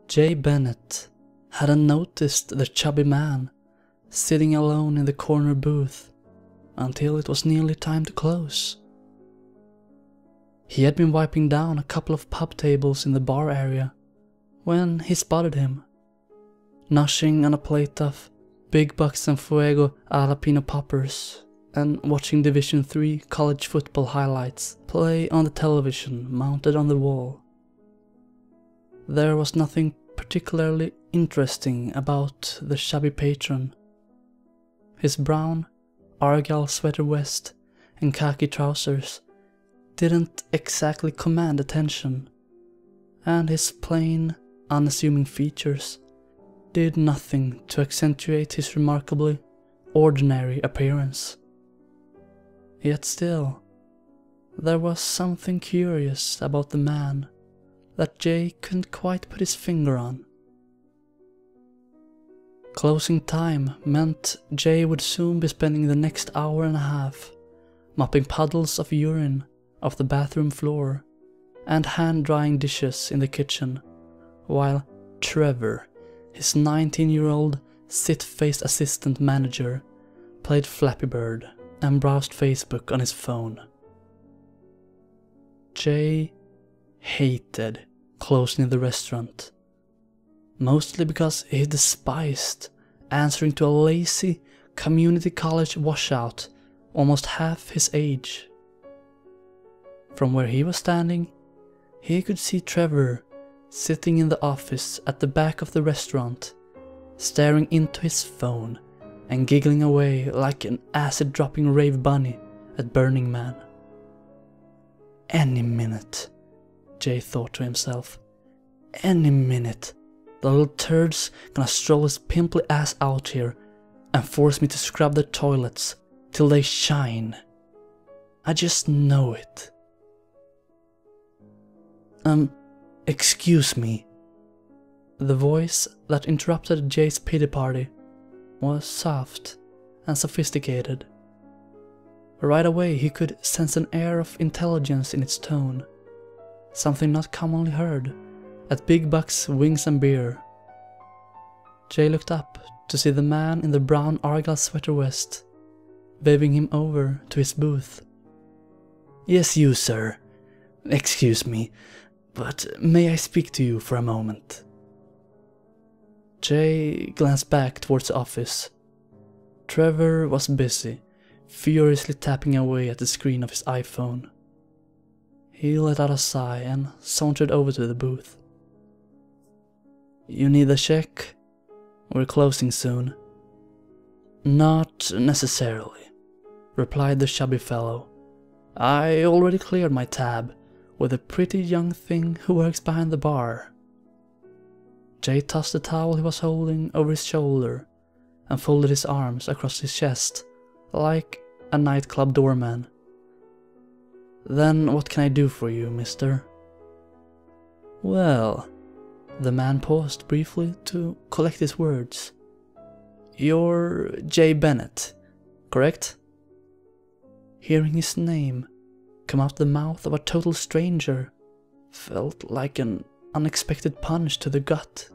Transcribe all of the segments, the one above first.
Jay Bennett hadn't noticed the chubby man sitting alone in the corner booth until it was nearly time to close. He had been wiping down a couple of pub tables in the bar area when he spotted him, noshing on a plate of Big Bucks and Fuego Jalapeno Poppers and watching Division III college football highlights play on the television mounted on the wall. There was nothing particularly interesting about the shabby patron. His brown argyle sweater vest and khaki trousers didn't exactly command attention, and his plain, unassuming features did nothing to accentuate his remarkably ordinary appearance. Yet still, there was something curious about the man that Jay couldn't quite put his finger on. Closing time meant Jay would soon be spending the next hour and a half mopping puddles of urine off the bathroom floor and hand-drying dishes in the kitchen, while Trevor, his 19-year-old sit-faced assistant manager, played Flappy Bird and browsed Facebook on his phone. Jay hated closing the restaurant, mostly because he despised answering to a lazy community college washout almost half his age. From where he was standing, he could see Trevor sitting in the office at the back of the restaurant, staring into his phone and giggling away like an acid-dropping rave bunny at Burning Man. Any minute, Jay thought to himself, any minute, the little turd's gonna stroll his pimply ass out here and force me to scrub the toilets till they shine. I just know it. Excuse me. The voice that interrupted Jay's pity party was soft and sophisticated. Right away he could sense an air of intelligence in its tone, something not commonly heard at Big Buck's Wings and Beer. Jay looked up to see the man in the brown argyle sweater vest, waving him over to his booth. Yes, you, sir. Excuse me, but may I speak to you for a moment? Jay glanced back towards the office. Trevor was busy, furiously tapping away at the screen of his iPhone. He let out a sigh and sauntered over to the booth. You need a check? We're closing soon. Not necessarily, replied the chubby fellow. I already cleared my tab with a pretty young thing who works behind the bar. Jay tossed the towel he was holding over his shoulder and folded his arms across his chest like a nightclub doorman. Then what can I do for you, mister? Well, the man paused briefly to collect his words. You're Jay Bennett, correct? Hearing his name come out the mouth of a total stranger felt like an unexpected punch to the gut.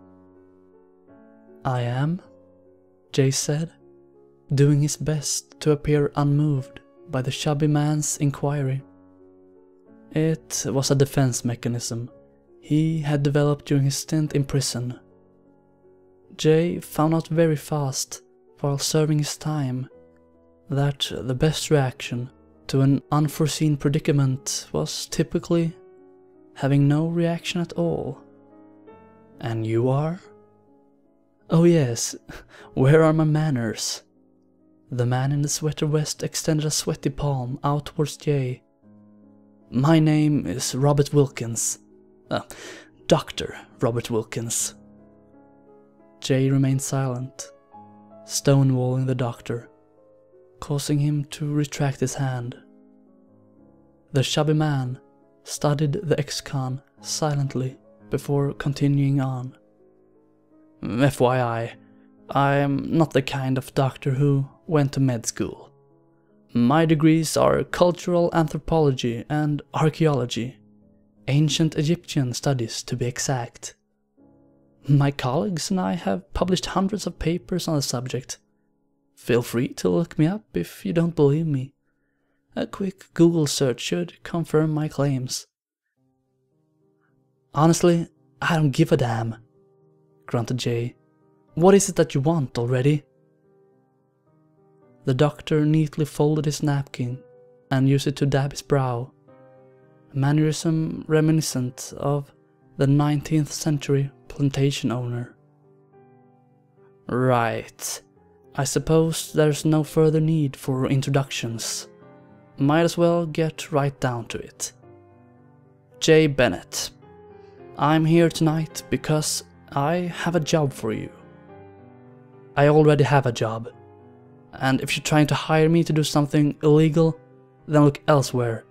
I am, Jay said, doing his best to appear unmoved by the chubby man's inquiry. It was a defense mechanism he had developed during his stint in prison. Jay found out very fast, while serving his time, that the best reaction to an unforeseen predicament was typically having no reaction at all. And you are? Oh yes, where are my manners? The man in the sweater vest extended a sweaty palm out towards Jay. My name is Robert Wilkins. Dr. Robert Wilkins. Jay remained silent, stonewalling the doctor, causing him to retract his hand. The chubby man studied the ex-con silently before continuing on. FYI, I am not the kind of doctor who went to med school. My degrees are cultural anthropology and archaeology, ancient Egyptian studies to be exact. My colleagues and I have published hundreds of papers on the subject. Feel free to look me up if you don't believe me. A quick Google search should confirm my claims." "Honestly, I don't give a damn," grunted Jay. "What is it that you want already?" The doctor neatly folded his napkin and used it to dab his brow, a mannerism reminiscent of the 19th century plantation owner. "Right. I suppose there's no further need for introductions. Might as well get right down to it. Jay Bennett. I'm here tonight because I have a job for you." "I already have a job. And if you're trying to hire me to do something illegal, then look elsewhere.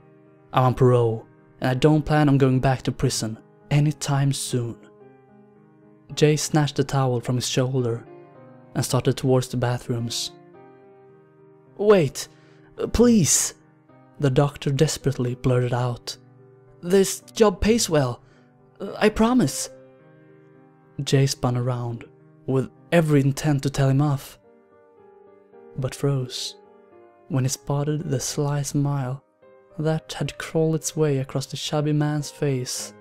I'm on parole, and I don't plan on going back to prison anytime soon." Jay snatched the towel from his shoulder and started towards the bathrooms. "Wait, please," the doctor desperately blurted out. "This job pays well. I promise." Jay spun around, with every intent to tell him off, but froze when he spotted the sly smile that had crawled its way across the chubby man's face.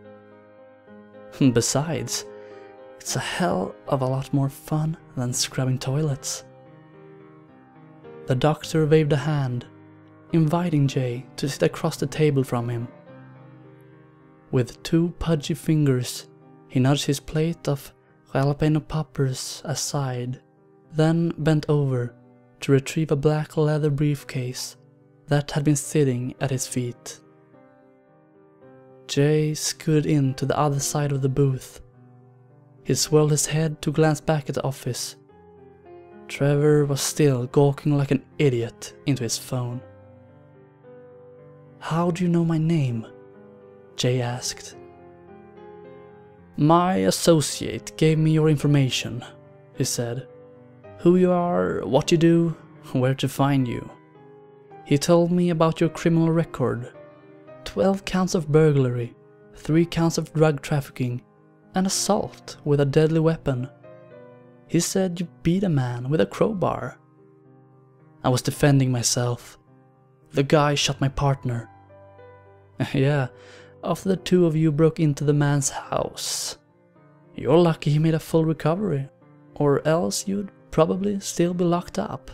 Besides, it's a hell of a lot more fun than scrubbing toilets. The doctor waved a hand, inviting Jay to sit across the table from him. With 2 pudgy fingers, he nudged his plate of jalapeno poppers aside, then bent over to retrieve a black leather briefcase that had been sitting at his feet. Jay scooted in to the other side of the booth. He swirled his head to glance back at the office. Trevor was still gawking like an idiot into his phone. "How do you know my name?" Jay asked. "My associate gave me your information," he said. "Who you are, what you do, where to find you. He told me about your criminal record. 12 counts of burglary, 3 counts of drug trafficking, and assault with a deadly weapon. He said you beat a man with a crowbar." "I was defending myself. The guy shot my partner." "Yeah, after the 2 of you broke into the man's house. You're lucky he made a full recovery, or else you'd probably still be locked up.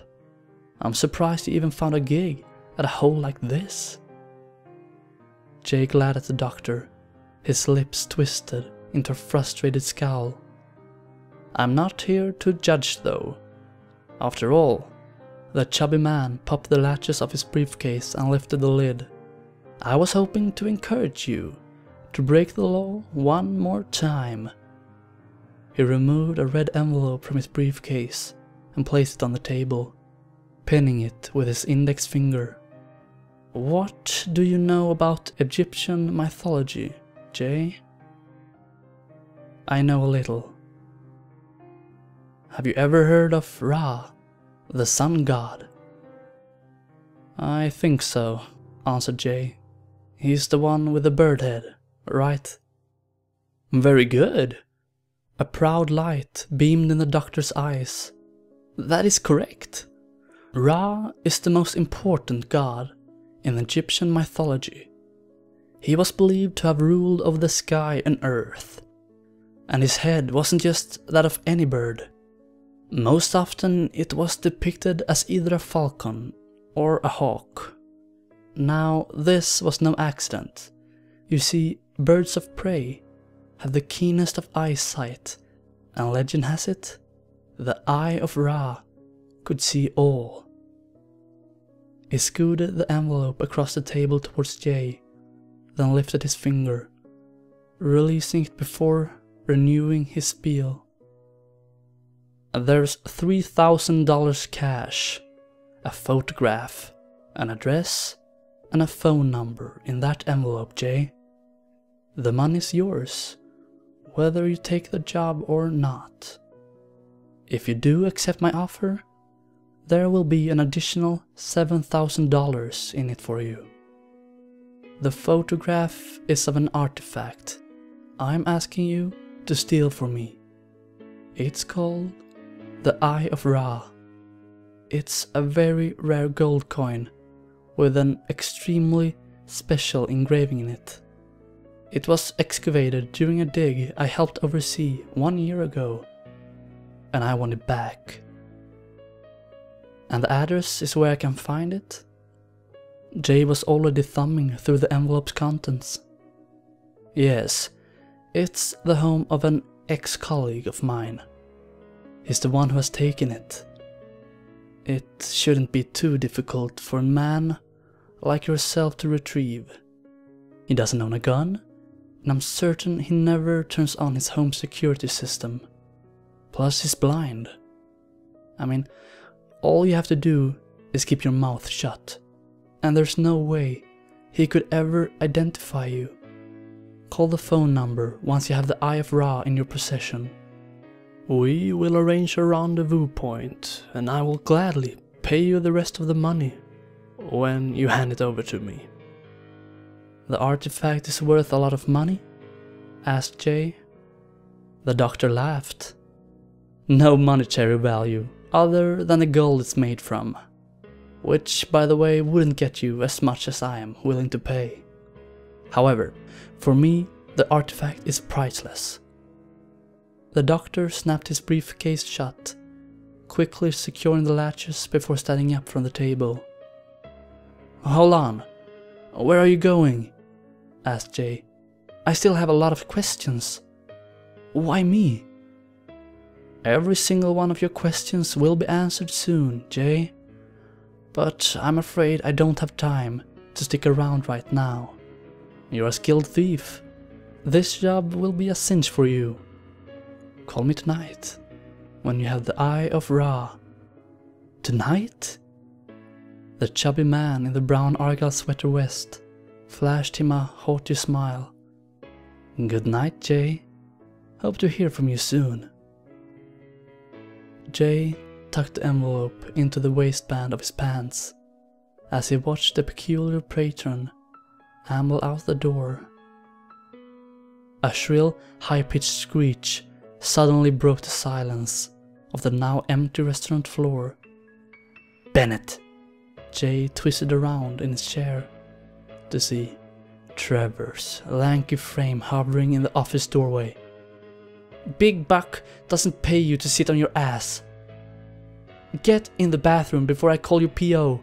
I'm surprised you even found a gig at a hole like this." Jay glared at the doctor, his lips twisted into a frustrated scowl. "I'm not here to judge though. After all," the chubby man popped the latches of his briefcase and lifted the lid. "I was hoping to encourage you to break the law one more time." He removed a red envelope from his briefcase and placed it on the table, pinning it with his index finger. "What do you know about Egyptian mythology, Jay?" "I know a little." "Have you ever heard of Ra, the sun god?" "I think so," answered Jay. "He's the one with the bird head, right?" "Very good." A proud light beamed in the doctor's eyes. "That is correct. Ra is the most important god in Egyptian mythology. He was believed to have ruled over the sky and earth, and his head wasn't just that of any bird. Most often it was depicted as either a falcon or a hawk. Now, this was no accident. You see, birds of prey have the keenest of eyesight, and legend has it, the eye of Ra could see all. He scooted the envelope across the table towards Jay, then lifted his finger, releasing it before renewing his spiel. "There's $3,000 cash, a photograph, an address, and a phone number in that envelope, Jay. The money's yours, whether you take the job or not. If you do accept my offer, there will be an additional $7,000 in it for you. The photograph is of an artifact I'm asking you to steal for me It's called the Eye of Ra. It's a very rare gold coin with an extremely special engraving in it. It was excavated during a dig I helped oversee 1 year ago, and I want it back. And the address is where I can find it. Jay was already thumbing through the envelope's contents. Yes, it's the home of an ex-colleague of mine. He's the one who has taken it. It shouldn't be too difficult for a man like yourself to retrieve. He doesn't own a gun, and I'm certain he never turns on his home security system. Plus he's blind. I mean, all you have to do is keep your mouth shut, and there's no way he could ever identify you. Call the phone number once you have the Eye of Ra in your possession. We will arrange a rendezvous point, and I will gladly pay you the rest of the money when you hand it over to me. The artifact is worth a lot of money? Asked Jay. The doctor laughed. No monetary value, other than the gold it's made from. Which, by the way, wouldn't get you as much as I am willing to pay. However, for me, the artifact is priceless. The doctor snapped his briefcase shut, quickly securing the latches before standing up from the table. Hold on, where are you going? Asked Jay. I still have a lot of questions. Why me? Every single one of your questions will be answered soon, Jay. But I'm afraid I don't have time to stick around right now. You're a skilled thief. This job will be a cinch for you. Call me tonight, when you have the Eye of Ra. Tonight? The chubby man in the brown argyle sweater vest flashed him a haughty smile. Good night, Jay. Hope to hear from you soon. Jay tucked the envelope into the waistband of his pants as he watched the peculiar patron amble out the door. A shrill, high-pitched screech suddenly broke the silence of the now empty restaurant floor. Bennett! Jay twisted around in his chair to see Trevor's lanky frame hovering in the office doorway. Big Buck doesn't pay you to sit on your ass. Get in the bathroom before I call you PO.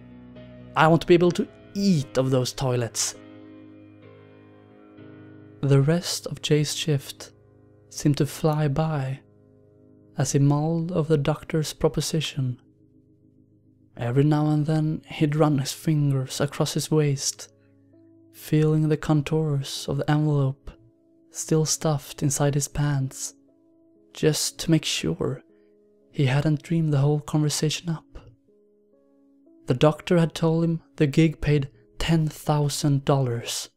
I want to be able to eat of those toilets. The rest of Jay's shift seemed to fly by as he mulled over the doctor's proposition. Every now and then he'd run his fingers across his waist, feeling the contours of the envelope still stuffed inside his pants, just to make sure he hadn't dreamed the whole conversation up. The doctor had told him the gig paid $10,000.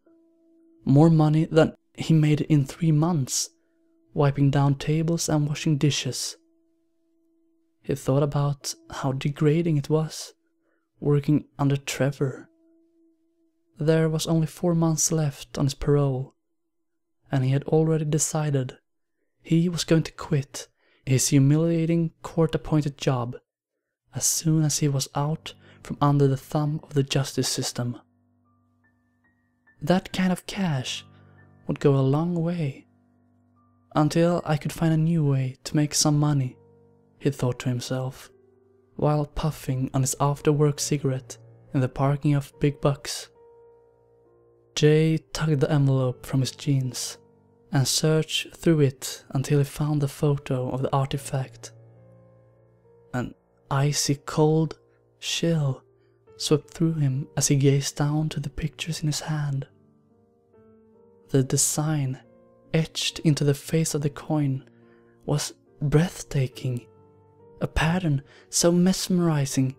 More money than he made in 3 months, wiping down tables and washing dishes. He thought about how degrading it was, working under Trevor. There was only 4 months left on his parole, and he had already decided he was going to quit his humiliating court-appointed job as soon as he was out from under the thumb of the justice system. That kind of cash would go a long way, until I could find a new way to make some money, he thought to himself, while puffing on his after-work cigarette in the parking of Big Buck's. Jay tugged the envelope from his jeans and searched through it until he found the photo of the artifact. An icy cold chill swept through him as he gazed down to the pictures in his hand. The design etched into the face of the coin was breathtaking, a pattern so mesmerizing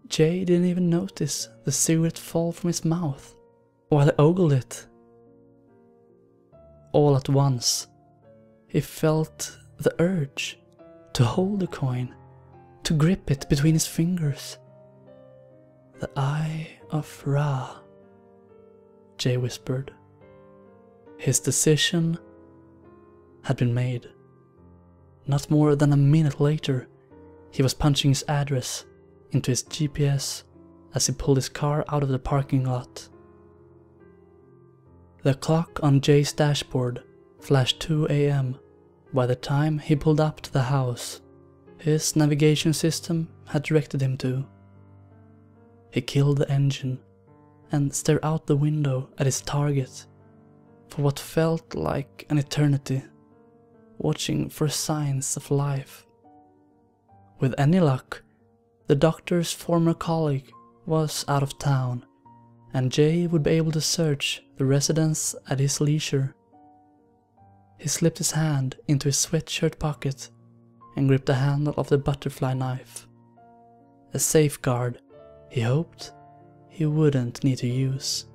Jay didn't even notice the cigarette fall from his mouth while he ogled it. All at once, he felt the urge to hold the coin, to grip it between his fingers. The Eye of Ra, Jay whispered. His decision had been made. not more than a minute later, he was punching his address into his GPS as he pulled his car out of the parking lot. The clock on Jay's dashboard flashed 2 a.m. by the time he pulled up to the house his navigation system had directed him to. He killed the engine and stared out the window at his target for what felt like an eternity, watching for signs of life. With any luck, the doctor's former colleague was out of town, and Jay would be able to search the residence at his leisure. He slipped his hand into his sweatshirt pocket and gripped the handle of the butterfly knife, a safeguard he hoped he wouldn't need to use.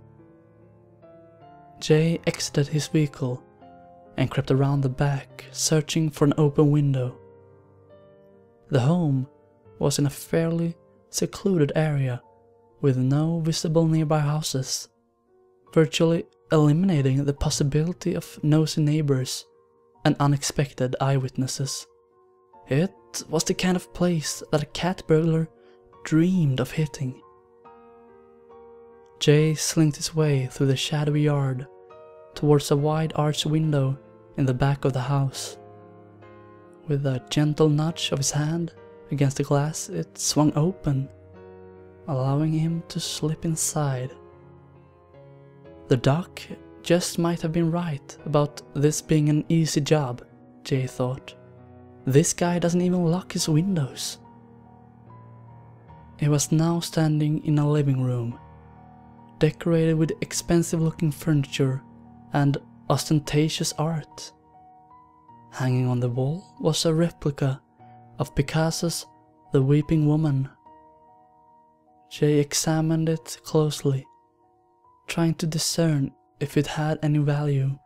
Jay exited his vehicle and crept around the back, searching for an open window. The home was in a fairly secluded area with no visible nearby houses, virtually eliminating the possibility of nosy neighbors and unexpected eyewitnesses. It was the kind of place that a cat burglar dreamed of hitting. Jay slinked his way through the shadowy yard towards a wide arched window in the back of the house. With a gentle nudge of his hand against the glass, it swung open, allowing him to slip inside. The doc just might have been right about this being an easy job, Jay thought. This guy doesn't even lock his windows. He was now standing in a living room, decorated with expensive-looking furniture and ostentatious art. Hanging on the wall was a replica of Picasso's The Weeping Woman. Jay examined it closely, trying to discern if it had any value,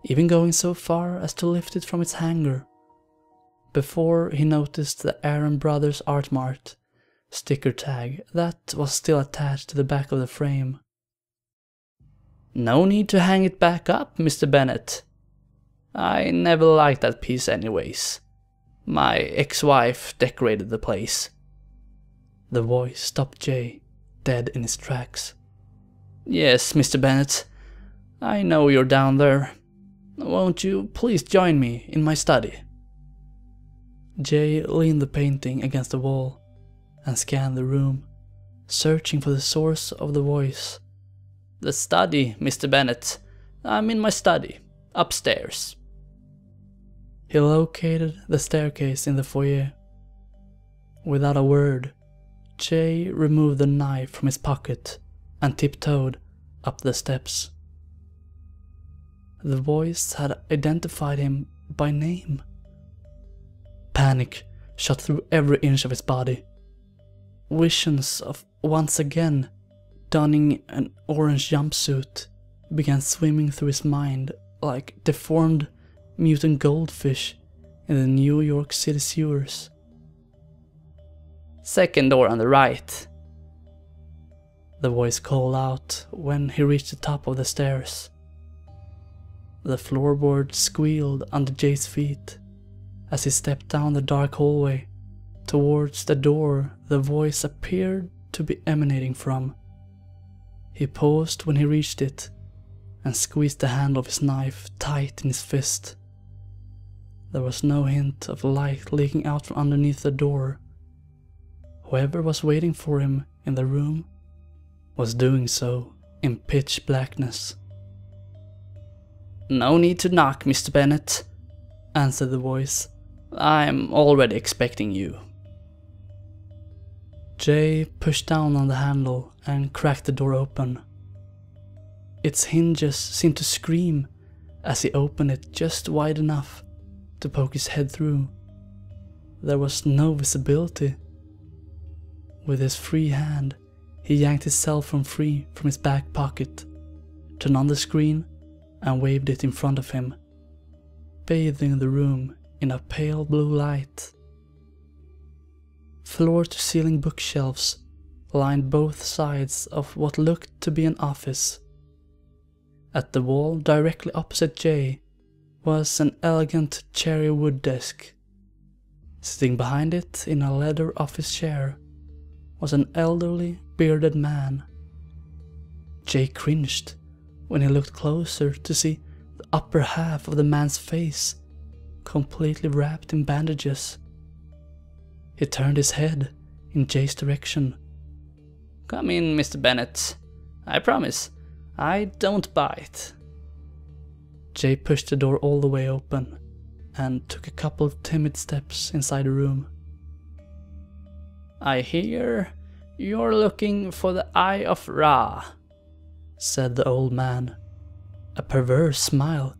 even going so far as to lift it from its hanger, before he noticed the Aaron Brothers Art Mart sticker tag that was still attached to the back of the frame. "No need to hang it back up, Mr. Bennett. I never liked that piece anyways. My ex-wife decorated the place." The voice stopped Jay, dead in his tracks. "Yes, Mr. Bennett, I know you're down there. Won't you please join me in my study?" Jay leaned the painting against the wall and scanned the room, searching for the source of the voice. "The study, Mr. Bennett. I'm in my study, upstairs." He located the staircase in the foyer. Without a word, Jay removed the knife from his pocket and tiptoed up the steps. The voice had identified him by name. Panic shot through every inch of his body. Visions of once again donning an orange jumpsuit began swimming through his mind like deformed mutant goldfish in the New York City sewers. "Second door on the right," the voice called out when he reached the top of the stairs. The floorboard squealed under Jay's feet as he stepped down the dark hallway towards the door the voice appeared to be emanating from. He paused when he reached it and squeezed the handle of his knife tight in his fist. There was no hint of light leaking out from underneath the door. Whoever was waiting for him in the room was doing so in pitch blackness. "No need to knock, Mr. Bennett," answered the voice. "I'm already expecting you." Jay pushed down on the handle and cracked the door open. Its hinges seemed to scream as he opened it just wide enough to poke his head through. There was no visibility. With his free hand, he yanked his cell phone free from his back pocket, turned on the screen, and waved it in front of him, bathing the room in a pale blue light. Floor-to-ceiling bookshelves lined both sides of what looked to be an office. At the wall directly opposite Jay was an elegant cherry wood desk Sitting behind it in a leather office chair was an elderly, bearded man. Jay cringed when he looked closer to see the upper half of the man's face completely wrapped in bandages. He turned his head in Jay's direction. "Come in, Mr. Bennett. I promise, I don't bite." Jay pushed the door all the way open and took a couple of timid steps inside the room. "I hear you're looking for the Eye of Ra," said the old man, a perverse smile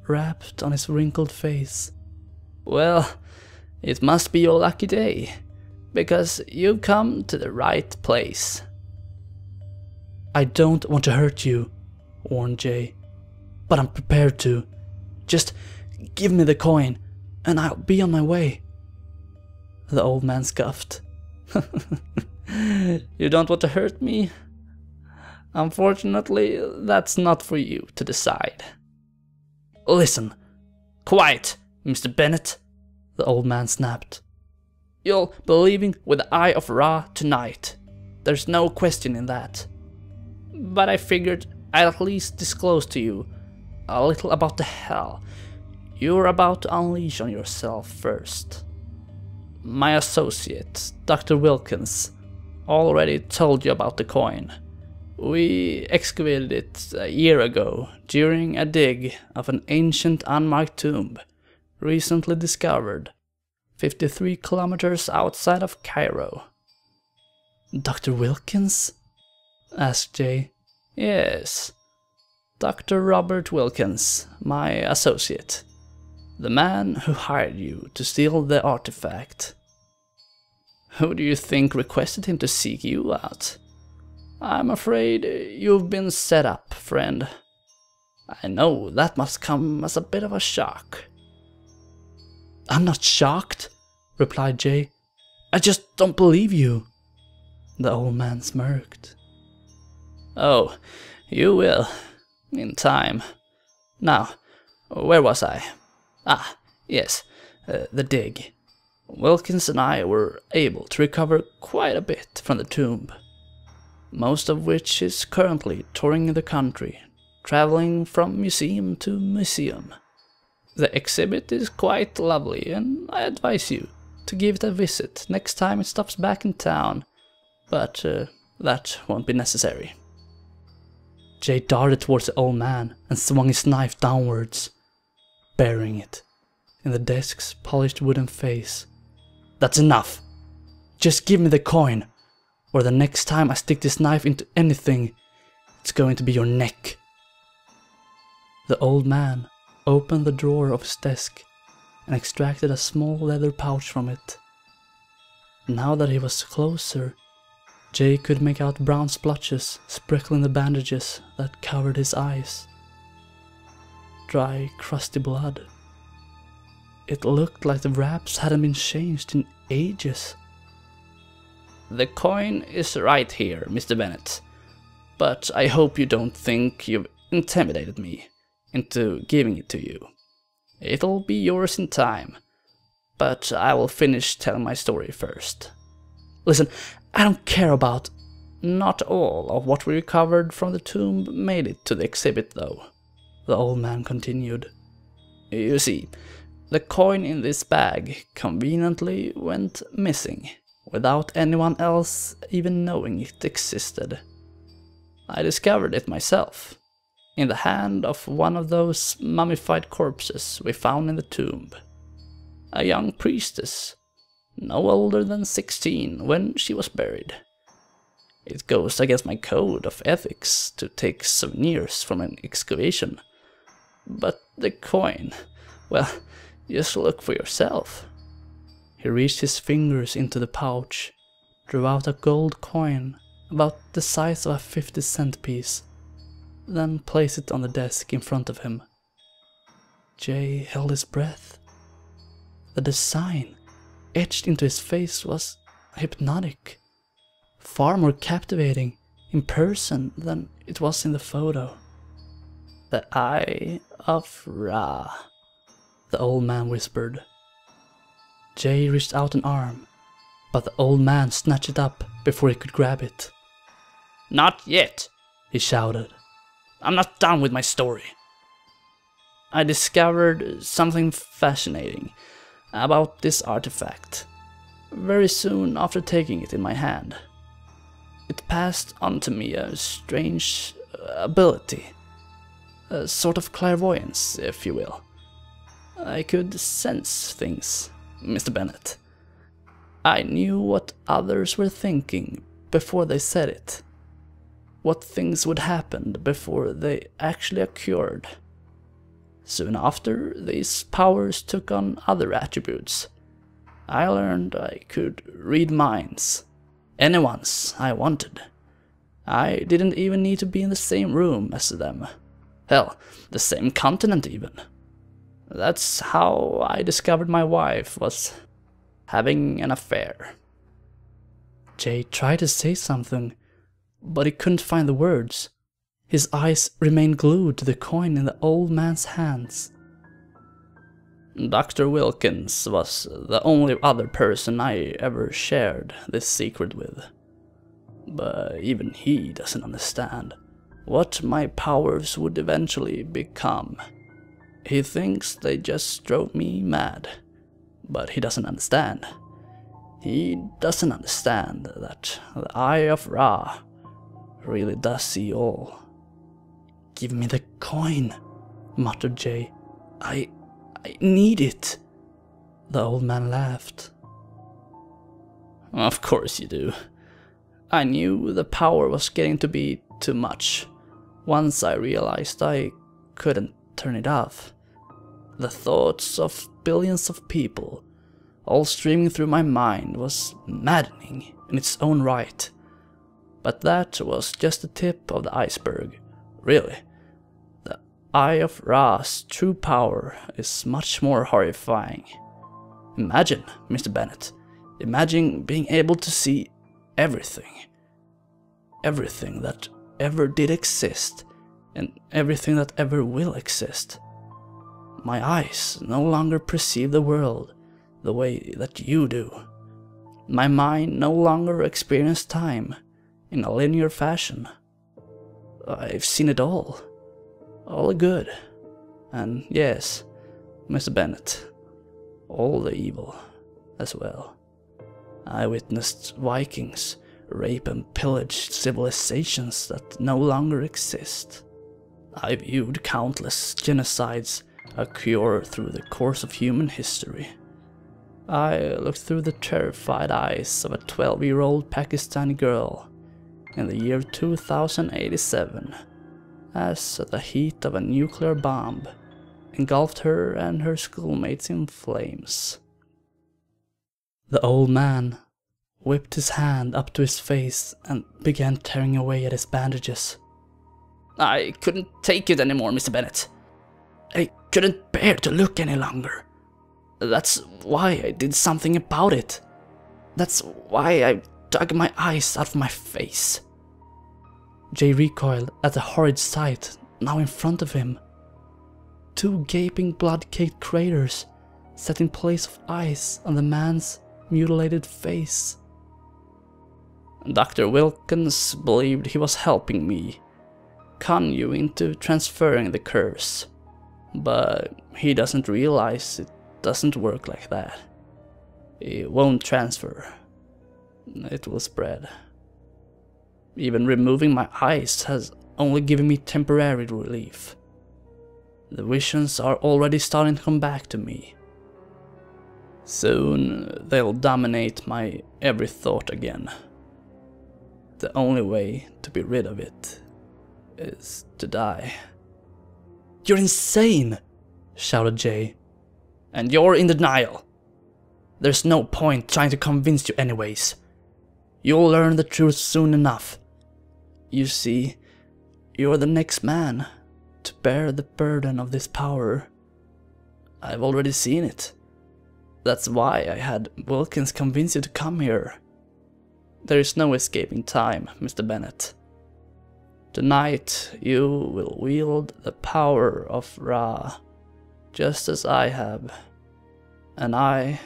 wrapped on his wrinkled face. "Well, it must be your lucky day, because you've come to the right place." "I don't want to hurt you," warned Jay, "but I'm prepared to. Just give me the coin, and I'll be on my way." The old man scoffed. "You don't want to hurt me? Unfortunately, that's not for you to decide." "Listen, quiet, Mr. Bennett," the old man snapped. "You'll be leaving with the Eye of Ra tonight. There's no question in that. But I figured I'd at least disclose to you a little about the hell you're about to unleash on yourself first. My associate, Dr. Wilkins, already told you about the coin. We excavated it a year ago during a dig of an ancient unmarked tomb recently discovered 53 kilometers outside of Cairo." "Dr. Wilkins?" asked Jay. "Yes, Dr. Robert Wilkins, my associate. The man who hired you to steal the artifact. Who do you think requested him to seek you out? I'm afraid you've been set up, friend. I know that must come as a bit of a shock." "I'm not shocked," replied Jay. "I just don't believe you." The old man smirked. "Oh, you will, in time. Now, where was I? Ah, yes, the dig. Wilkins and I were able to recover quite a bit from the tomb, most of which is currently touring the country, traveling from museum to museum. The exhibit is quite lovely, and I advise you to give it a visit next time it stops back in town, but that won't be necessary." Jay darted towards the old man and swung his knife downwards, burying it in the desk's polished wooden face. "That's enough! Just give me the coin, or the next time I stick this knife into anything, it's going to be your neck." The old man opened the drawer of his desk and extracted a small leather pouch from it. Now that he was closer, Jay could make out brown splotches speckling the bandages that covered his eyes. Dry, crusty blood. It looked like the wraps hadn't been changed in ages. "The coin is right here, Mr. Bennett, but I hope you don't think you've intimidated me into giving it to you. It'll be yours in time, but I will finish telling my story first. Listen, I don't care about... Not all of what we recovered from the tomb made it to the exhibit though," the old man continued. "You see, the coin in this bag conveniently went missing, without anyone else even knowing it existed. I discovered it myself, in the hand of one of those mummified corpses we found in the tomb. A young priestess, no older than 16 when she was buried. It goes against my code of ethics to take souvenirs from an excavation. But the coin, well, just look for yourself." He reached his fingers into the pouch, drew out a gold coin about the size of a 50-cent piece, then placed it on the desk in front of him. Jay held his breath. The design etched into his face was hypnotic, far more captivating in person than it was in the photo. "The Eye of Ra," the old man whispered. Jay reached out an arm, but the old man snatched it up before he could grab it. "Not yet," he shouted. "I'm not done with my story." I discovered something fascinating about this artifact very soon after taking it in my hand. It passed on to me a strange ability, a sort of clairvoyance, if you will. I could sense things, Mr. Bennett. I knew what others were thinking before they said it, what things would happen before they actually occurred. Soon after, these powers took on other attributes. I learned I could read minds, anyone's I wanted. I didn't even need to be in the same room as them. Hell, the same continent even. That's how I discovered my wife was having an affair. Jay tried to say something, but he couldn't find the words. His eyes remained glued to the coin in the old man's hands. Dr. Wilkins was the only other person I ever shared this secret with. But even he doesn't understand what my powers would eventually become. He thinks they just drove me mad, but he doesn't understand. He doesn't understand that the Eye of Ra really does see all. "Give me the coin," muttered Jay. I need it." The old man laughed. "Of course you do. I knew the power was getting to be too much. Once I realized I couldn't turn it off. The thoughts of billions of people all streaming through my mind was maddening in its own right. But that was just the tip of the iceberg, really. The Eye of Ra's true power is much more horrifying. Imagine, Mr. Bennett, imagine being able to see everything. Everything that ever did exist, and everything that ever will exist. My eyes no longer perceive the world the way that you do. My mind no longer experiences time in a linear fashion. I've seen it all good, and yes, Mr. Bennett, all the evil as well. I witnessed Vikings rape and pillage civilizations that no longer exist. I viewed countless genocides occur through the course of human history. I looked through the terrified eyes of a 12-year-old Pakistani girl in the year 2087 as the heat of a nuclear bomb engulfed her and her schoolmates in flames. The old man whipped his hand up to his face and began tearing away at his bandages. I couldn't take it anymore, Mr. Bennett. I couldn't bear to look any longer. That's why I did something about it. That's why I dug my eyes out of my face. Jay recoiled at the horrid sight now in front of him. Two gaping blood-caked craters set in place of eyes on the man's mutilated face. Dr. Wilkins believed he was helping me, con you into transferring the curse. But he doesn't realize it doesn't work like that. It won't transfer. It will spread. Even removing my eyes has only given me temporary relief. The visions are already starting to come back to me. Soon they'll dominate my every thought again. The only way to be rid of it is to die. "You're insane!" shouted Jay. "And you're in denial. There's no point trying to convince you anyways. You'll learn the truth soon enough. You see, you're the next man to bear the burden of this power. I've already seen it. That's why I had Wilkins convince you to come here. There is no escaping time, Mr. Bennett. Tonight you will wield the power of Ra, just as I have, and I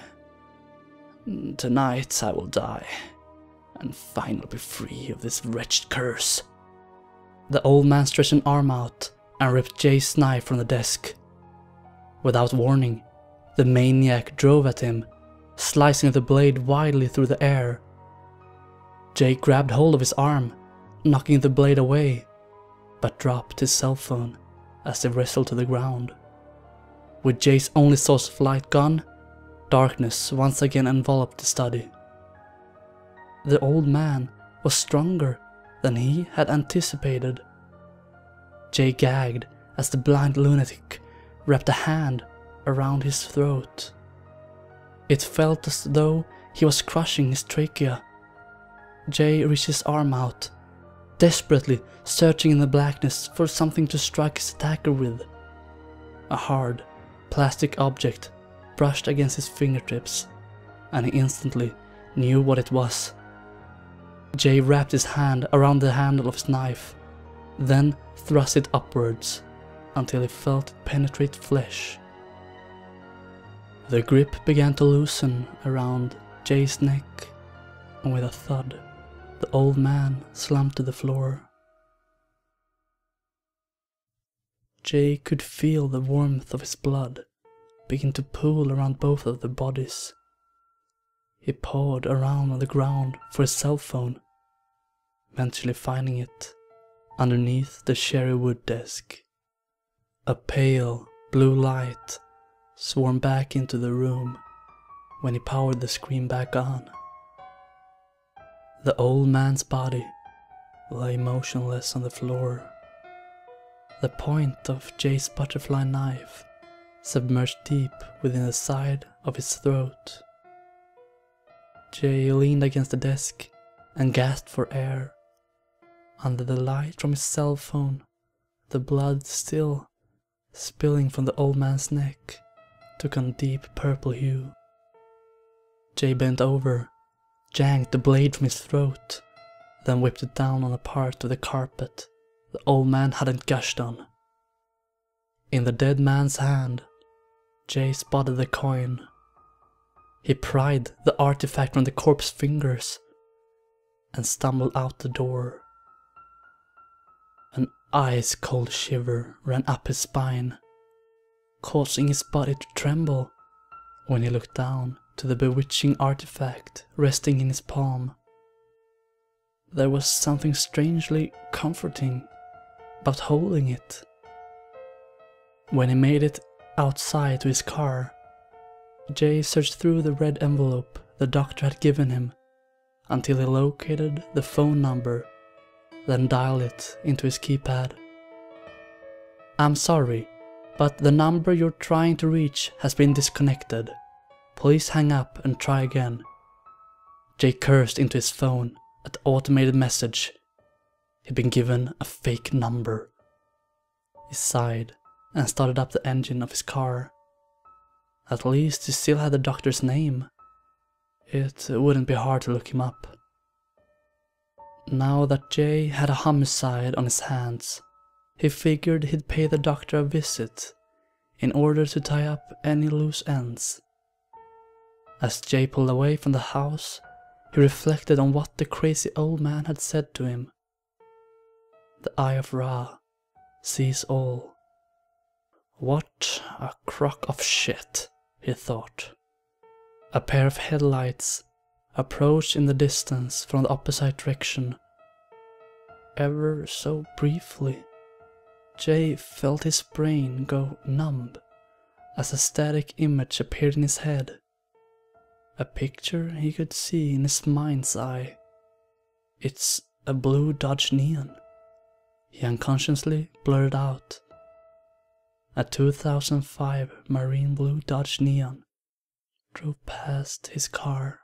Tonight I will die, and finally be free of this wretched curse. The old man stretched an arm out and ripped Jay's knife from the desk. Without warning, the maniac drove at him, slicing the blade wildly through the air. Jay grabbed hold of his arm, knocking the blade away, but dropped his cell phone as they wrestled to the ground. With Jay's only source of light gone, darkness once again enveloped the study. The old man was stronger than he had anticipated. Jay gagged as the blind lunatic wrapped a hand around his throat. It felt as though he was crushing his trachea. Jay reached his arm out, desperately searching in the blackness for something to strike his attacker with. A hard, plastic object brushed against his fingertips, and he instantly knew what it was. Jay wrapped his hand around the handle of his knife, then thrust it upwards until he felt it penetrate flesh. The grip began to loosen around Jay's neck, and with a thud, the old man slumped to the floor. Jay could feel the warmth of his blood begin to pool around both of their bodies. He pawed around on the ground for his cell phone, eventually finding it underneath the cherry wood desk. A pale blue light swarmed back into the room when he powered the screen back on. The old man's body lay motionless on the floor. The point of Jay's butterfly knife submerged deep within the side of his throat. Jay leaned against the desk and gasped for air. Under the light from his cell phone, the blood still spilling from the old man's neck took on deep purple hue. Jay bent over, yanked the blade from his throat, then whipped it down on a part of the carpet the old man hadn't gushed on. In the dead man's hand, Jay spotted the coin. He pried the artifact from the corpse's fingers and stumbled out the door. An ice-cold shiver ran up his spine, causing his body to tremble when he looked down to the bewitching artifact resting in his palm. There was something strangely comforting about holding it. When he made it outside to his car, Jay searched through the red envelope the doctor had given him until he located the phone number, then dialed it into his keypad. "I'm sorry, but the number you're trying to reach has been disconnected. Please hang up and try again." Jay cursed into his phone at the automated message. He'd been given a fake number. He sighed and started up the engine of his car. At least he still had the doctor's name. It wouldn't be hard to look him up. Now that Jay had a homicide on his hands, he figured he'd pay the doctor a visit in order to tie up any loose ends. As Jay pulled away from the house, he reflected on what the crazy old man had said to him. The Eye of Ra sees all. What a crock of shit, he thought. A pair of headlights approached in the distance from the opposite direction. Ever so briefly, Jay felt his brain go numb as a static image appeared in his head. A picture he could see in his mind's eye. It's a blue Dodge Neon. He unconsciously blurted out. A 2005 marine blue Dodge Neon drove past his car.